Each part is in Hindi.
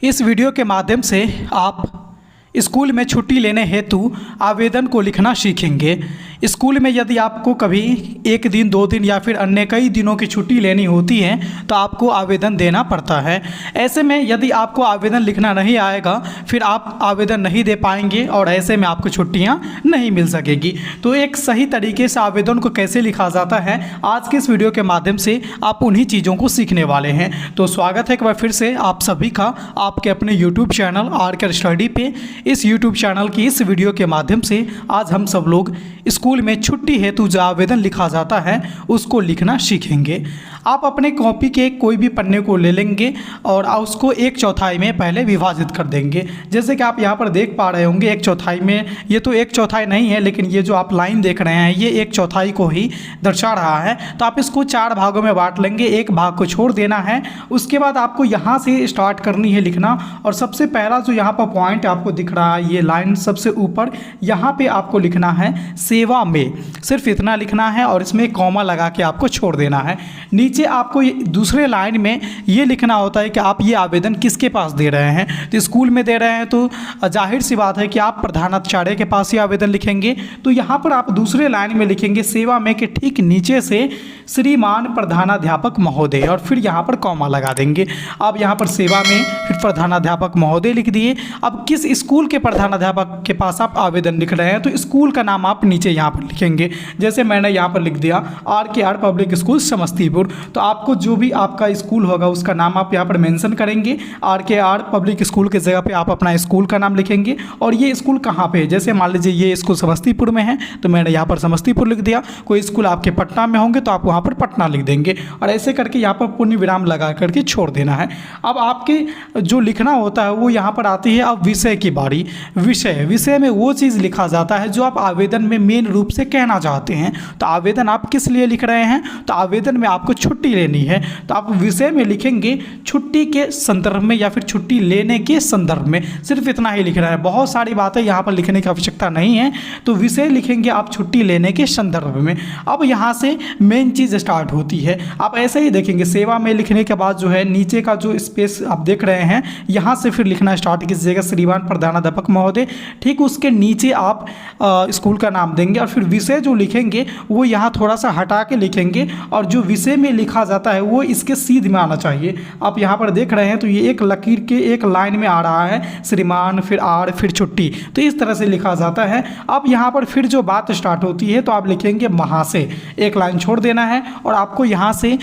इस वीडियो के माध्यम से आप स्कूल में छुट्टी लेने हेतु आवेदन को लिखना सीखेंगे। स्कूल में यदि आपको कभी एक दिन, 2 दिन या फिर अन्य कई दिनों की छुट्टी लेनी होती है तो आपको आवेदन देना पड़ता है। ऐसे में यदि आपको आवेदन लिखना नहीं आएगा फिर आप आवेदन नहीं दे पाएंगे और ऐसे में आपको छुट्टियां नहीं मिल सकेगी। तो एक सही तरीके से आवेदन को कैसे लिखा जाता है, आज के इस वीडियो के माध्यम से आप उन्हीं चीज़ों को सीखने वाले हैं। तो स्वागत है एक बार फिर से आप सभी का आपके अपने यूट्यूब चैनल आर स्टडी पे। इस यूट्यूब चैनल की इस वीडियो के माध्यम से आज हम सब लोग स्कूल में छुट्टी हेतु जो आवेदन लिखा जाता है उसको लिखना सीखेंगे। आप अपने कॉपी के कोई भी पन्ने को ले लेंगे और उसको 1/4 में पहले विभाजित कर देंगे। जैसे कि आप यहाँ पर देख पा रहे होंगे 1/4 में, ये तो 1/4 नहीं है लेकिन ये जो आप लाइन देख रहे हैं ये 1/4 को ही दर्शा रहा है। तो आप इसको 4 भागों में बांट लेंगे, एक भाग को छोड़ देना है। उसके बाद आपको यहाँ से स्टार्ट करनी है लिखना। और सबसे पहला जो यहाँ पर पॉइंट आपको दिख रहा है, ये लाइन सबसे ऊपर, यहाँ पे आपको लिखना है सेवा में, सिर्फ इतना लिखना है और इसमें कॉमा लगा के आपको छोड़ देना है। नीचे आपको दूसरे लाइन में ये लिखना होता है कि आप ये आवेदन किसके पास दे रहे हैं। तो स्कूल में दे रहे हैं तो जाहिर सी बात है कि आप प्रधानाचार्य के पास ही आवेदन लिखेंगे। तो यहाँ पर आप दूसरे लाइन में लिखेंगे सेवा में के ठीक नीचे से श्रीमान प्रधानाध्यापक महोदय और फिर यहाँ पर कॉमा लगा देंगे। अब यहाँ पर सेवा में फिर प्रधानाध्यापक महोदय लिख दिए। अब किस स्कूल के प्रधानाध्यापक के पास आप आवेदन लिख रहे हैं तो स्कूल का नाम आप नीचे यहाँ पर लिखेंगे। जैसे मैंने यहाँ पर लिख दिया RKR पब्लिक स्कूल समस्तीपुर। तो आपको जो भी आपका स्कूल होगा उसका नाम आप यहाँ पर मेंशन करेंगे। RKR पब्लिक स्कूल के जगह पे आप अपना स्कूल का नाम लिखेंगे और ये स्कूल कहाँ पे है। जैसे मान लीजिए ये स्कूल समस्तीपुर में है तो मैंने यहाँ पर समस्तीपुर लिख दिया। कोई स्कूल आपके पटना में होंगे तो आप वहाँ पर पटना लिख देंगे और ऐसे करके यहाँ पर पूर्ण विराम लगा करके छोड़ देना है। अब आपके जो लिखना होता है वो यहाँ पर आती है अब विषय की बारी। विषय में वो चीज़ लिखा जाता है जो आप आवेदन में मेन रूप से कहना चाहते हैं। तो आवेदन आप किस लिए लिख रहे हैं, तो आवेदन में आपको छुट्टी लेनी है तो आप विषय में लिखेंगे छुट्टी के संदर्भ में या फिर छुट्टी लेने के संदर्भ में, सिर्फ इतना ही लिख रहा है। बहुत सारी बातें यहाँ पर लिखने की आवश्यकता नहीं है। तो विषय लिखेंगे आप छुट्टी लेने के संदर्भ में। अब यहाँ से मेन चीज़ स्टार्ट होती है। आप ऐसे ही देखेंगे सेवा में लिखने के बाद जो है नीचे का जो स्पेस आप देख रहे हैं यहाँ से फिर लिखना स्टार्ट कीजिएगा श्रीमान प्रधानाध्यापक महोदय। ठीक उसके नीचे आप स्कूल का नाम देंगे और फिर विषय जो लिखेंगे वो यहाँ थोड़ा सा हटा के लिखेंगे और जो विषय में लिखा जाता है वो इसके सीध में आना चाहिए। आप यहाँ पर देख रहे हैं तो ये एक लकीर के एक लाइन में आ रहा है श्रीमान फिर आर फिर छुट्टी, तो इस तरह से लिखा जाता है। अब यहाँ पर फिर जो बात स्टार्ट होती है तो आप लिखेंगे महाशय, एक लाइन छोड़ देना है और आपको यहाँ से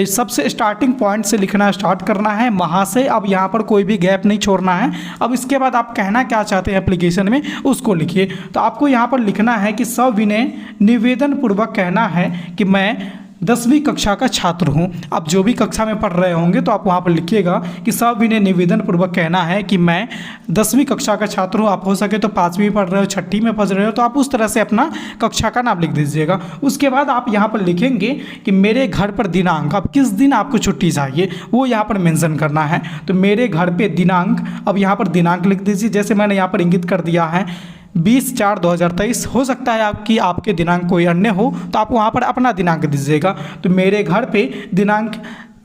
सबसे स्टार्टिंग पॉइंट से लिखना स्टार्ट करना है महाशय। अब यहाँ पर कोई भी गैप नहीं छोड़ना है। अब इसके बाद आप कहना क्या चाहते हैं एप्लीकेशन में उसको लिखिए। तो आपको यहाँ पर लिखना है कि सविनय निवेदन पूर्वक कहना है कि मैं 10वीं कक्षा का छात्र हूं। आप जो भी कक्षा में पढ़ रहे होंगे तो आप वहां पर लिखिएगा कि सविनय निवेदन पूर्वक कहना है कि मैं 10वीं कक्षा का छात्र हूं। आप हो सके तो 5वीं पढ़ रहे हो, 6ठी में पढ़ रहे हो तो आप उस तरह से अपना कक्षा का नाम लिख दीजिएगा। उसके बाद आप यहाँ पर लिखेंगे कि मेरे घर पर दिनांक, अब किस दिन आपको छुट्टी चाहिए वो यहाँ पर मेंशन करना है। तो मेरे घर पे दिनांक, अब यहाँ पर दिनांक लिख दीजिए। जैसे मैंने यहाँ पर इंगित कर दिया है 20/4/2023। हो सकता है आपके दिनांक कोई अन्य हो तो आप वहाँ पर अपना दिनांक दीजिएगा। तो मेरे घर पे दिनांक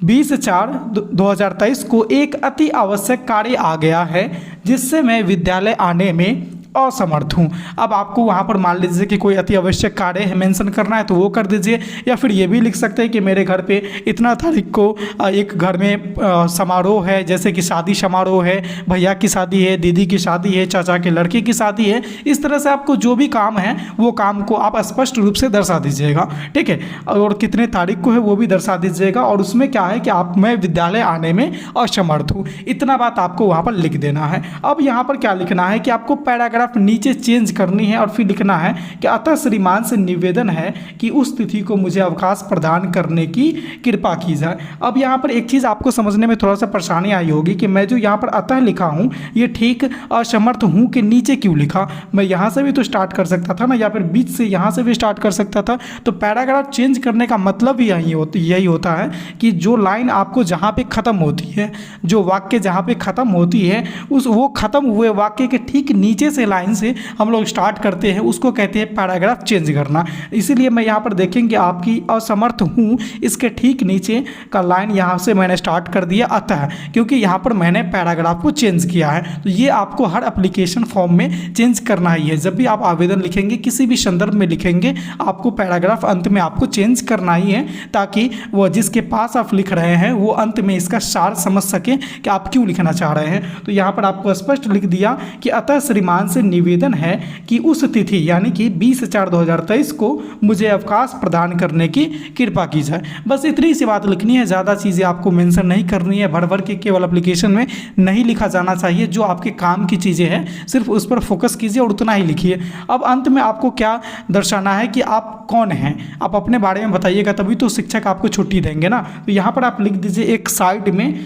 20/4/2023 को एक अति आवश्यक कार्य आ गया है जिससे मैं विद्यालय आने में असमर्थ हूँ। अब आपको वहाँ पर मान लीजिए कि कोई अति आवश्यक कार्य है मेंशन करना है तो वो कर दीजिए, या फिर ये भी लिख सकते हैं कि मेरे घर पे इतना तारीख को एक घर में समारोह है, जैसे कि शादी समारोह है, भैया की शादी है, दीदी की शादी है, चाचा के लड़के की शादी है। इस तरह से आपको जो भी काम है वो काम को आप स्पष्ट रूप से दर्शा दीजिएगा, ठीक है। और कितने तारीख को है वो भी दर्शा दीजिएगा और उसमें क्या है कि मैं विद्यालय आने में असमर्थ हूँ, इतना बात आपको वहाँ पर लिख देना है। अब यहाँ पर क्या लिखना है कि आपको पैराग्राफ नीचे चेंज करनी है और फिर लिखना है कि अतः श्रीमान से निवेदन है कि उस तिथि को मुझे अवकाश प्रदान करने की कृपा की जाए। अब यहाँ पर एक चीज़ आपको समझने में थोड़ा सा परेशानी आई होगी कि मैं जो यहाँ पर अतः लिखा हूँ ये ठीक असमर्थ हूँ के नीचे क्यों लिखा। मैं यहाँ से भी तो स्टार्ट कर सकता था ना, या फिर बीच से यहाँ से भी स्टार्ट कर सकता था। तो पैराग्राफ चेंज करने का मतलब भी यही होता है कि जो लाइन आपको जहाँ पे ख़त्म होती है, जो वाक्य जहाँ पे ख़त्म होती है वो ख़त्म हुए वाक्य के ठीक नीचे से लाइन से हम लोग स्टार्ट करते हैं उसको कहते हैं पैराग्राफ चेंज करना। इसीलिए मैं यहाँ पर देखेंगे आपकी असमर्थ हूँ, इसके ठीक नीचे का लाइन यहाँ से मैंने स्टार्ट कर दिया अतः, क्योंकि यहाँ पर मैंने पैराग्राफ को चेंज किया है। तो ये आपको हर एप्लीकेशन फॉर्म में चेंज करना ही है। जब भी आप आवेदन लिखेंगे, किसी भी संदर्भ में लिखेंगे, आपको पैराग्राफ अंत में आपको चेंज करना ही है, ताकि वो जिसके पास आप लिख रहे हैं वो अंत में इसका सार समझ सके कि आप क्यों लिखना चाह रहे हैं। तो यहाँ पर आपको स्पष्ट लिख दिया कि अतः श्रीमान से निवेदन है कि उस तिथि यानी कि 20/4/2023 को मुझे अवकाश प्रदान करने की कृपा की जाए। बस इतनी सी बात लिखनी है, ज़्यादा चीज़ें आपको मेंशन नहीं करनी है। भर भर के केवल एप्लीकेशन में नहीं लिखा जाना चाहिए। जो आपके काम की चीज़ें हैं सिर्फ उस पर फोकस कीजिए और उतना ही लिखिए। अब अंत में आपको क्या दर्शाना है कि आप कौन हैं, आप अपने बारे में बताइएगा, तभी तो शिक्षक आपको छुट्टी देंगे ना। तो यहाँ पर आप लिख दीजिए, एक साइड में,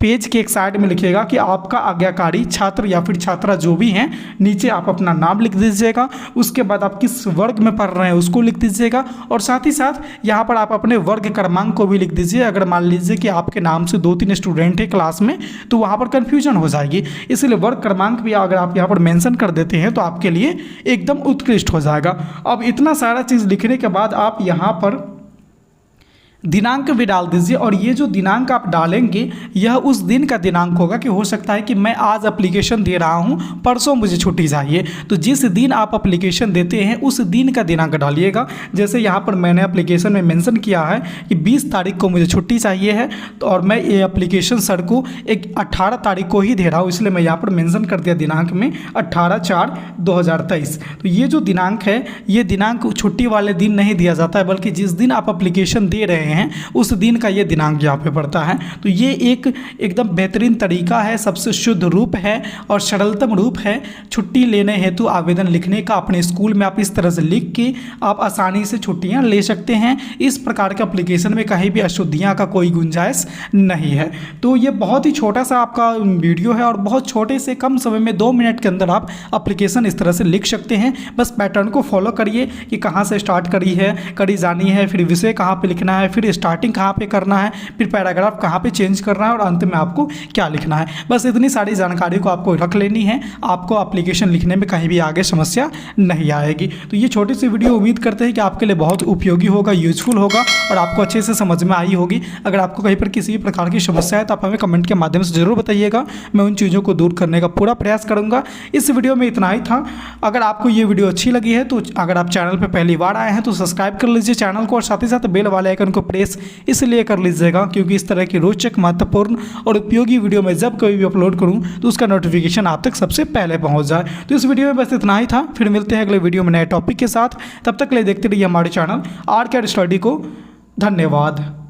पेज के एक साइड में लिखिएगा कि आपका आज्ञाकारी छात्र या फिर छात्रा जो भी हैं, नीचे आप अपना नाम लिख दीजिएगा। उसके बाद आप किस वर्ग में पढ़ रहे हैं उसको लिख दीजिएगा, और साथ ही साथ यहाँ पर आप अपने वर्ग क्रमांक को भी लिख दीजिए। अगर मान लीजिए कि आपके नाम से 2-3 स्टूडेंट हैं क्लास में तो वहाँ पर कन्फ्यूजन हो जाएगी, इसलिए वर्ग क्रमांक भी अगर आप यहाँ पर मेंशन कर देते हैं तो आपके लिए एकदम उत्कृष्ट हो जाएगा। अब इतना सारा चीज़ लिखने के बाद आप यहाँ पर दिनांक भी डाल दीजिए, और ये जो दिनांक आप डालेंगे यह उस दिन का दिनांक होगा कि हो सकता है कि मैं आज एप्लीकेशन दे रहा हूँ, परसों मुझे छुट्टी चाहिए, तो जिस दिन आप एप्लीकेशन देते हैं उस दिन का दिनांक डालिएगा। जैसे यहाँ पर मैंने एप्लीकेशन में मेंशन किया है कि 20 तारीख को मुझे छुट्टी चाहिए है, तो और मैं ये एप्लीकेशन सर को 18 तारीख को ही दे रहा हूँ, इसलिए मैं यहाँ पर मेंशन कर दिया दिनांक में 18/4/2023। तो ये जो दिनांक है, ये दिनांक छुट्टी वाले दिन नहीं दिया जाता है, बल्कि जिस दिन आप एप्लीकेशन दे रहे हैं उस दिन का ये दिनांक यहाँ पे पड़ता है। तो ये एकदम बेहतरीन तरीका है, सबसे शुद्ध रूप है और सरलतम रूप है छुट्टी लेने हेतु आवेदन लिखने का। अपने स्कूल में आप इस तरह से लिख के आप आसानी से छुट्टियां ले सकते हैं। इस प्रकार के एप्लीकेशन में कहीं भी अशुद्धियां का कोई गुंजाइश नहीं है। तो ये बहुत ही छोटा सा आपका वीडियो है और बहुत छोटे से कम समय में 2 मिनट के अंदर आप एप्लीकेशन इस तरह से लिख सकते हैं। बस पैटर्न को फॉलो करिए कि कहाँ से स्टार्ट करी जानी है, फिर विषय कहाँ पर लिखना है, फिर स्टार्टिंग कहाँ पे करना है, फिर पैराग्राफ कहाँ पे चेंज करना है और अंत में आपको क्या लिखना है। बस इतनी सारी जानकारी को आपको रख लेनी है, आपको एप्लीकेशन लिखने में कहीं भी आगे समस्या नहीं आएगी। तो ये छोटी सी वीडियो उम्मीद करते हैं कि आपके लिए बहुत उपयोगी होगा, यूजफुल होगा और आपको अच्छे से समझ में आई होगी। अगर आपको कहीं पर किसी भी प्रकार की समस्या है तो आप हमें कमेंट के माध्यम से ज़रूर बताइएगा, मैं उन चीज़ों को दूर करने का पूरा प्रयास करूँगा। इस वीडियो में इतना ही था। अगर आपको ये वीडियो अच्छी लगी है तो अगर आप चैनल पर पहली बार आए हैं तो सब्सक्राइब कर लीजिए चैनल को, और साथ ही साथ बेल वाले आइकन को प्रेस इसलिए कर लीजिएगा क्योंकि इस तरह की रोचक, महत्वपूर्ण और उपयोगी वीडियो मैं जब कभी भी अपलोड करूं तो उसका नोटिफिकेशन आप तक सबसे पहले पहुंच जाए। तो इस वीडियो में बस इतना ही था, फिर मिलते हैं अगले वीडियो में नए टॉपिक के साथ। तब तक के लिए देखते रहिए हमारे चैनल आर के स्टडी को। धन्यवाद।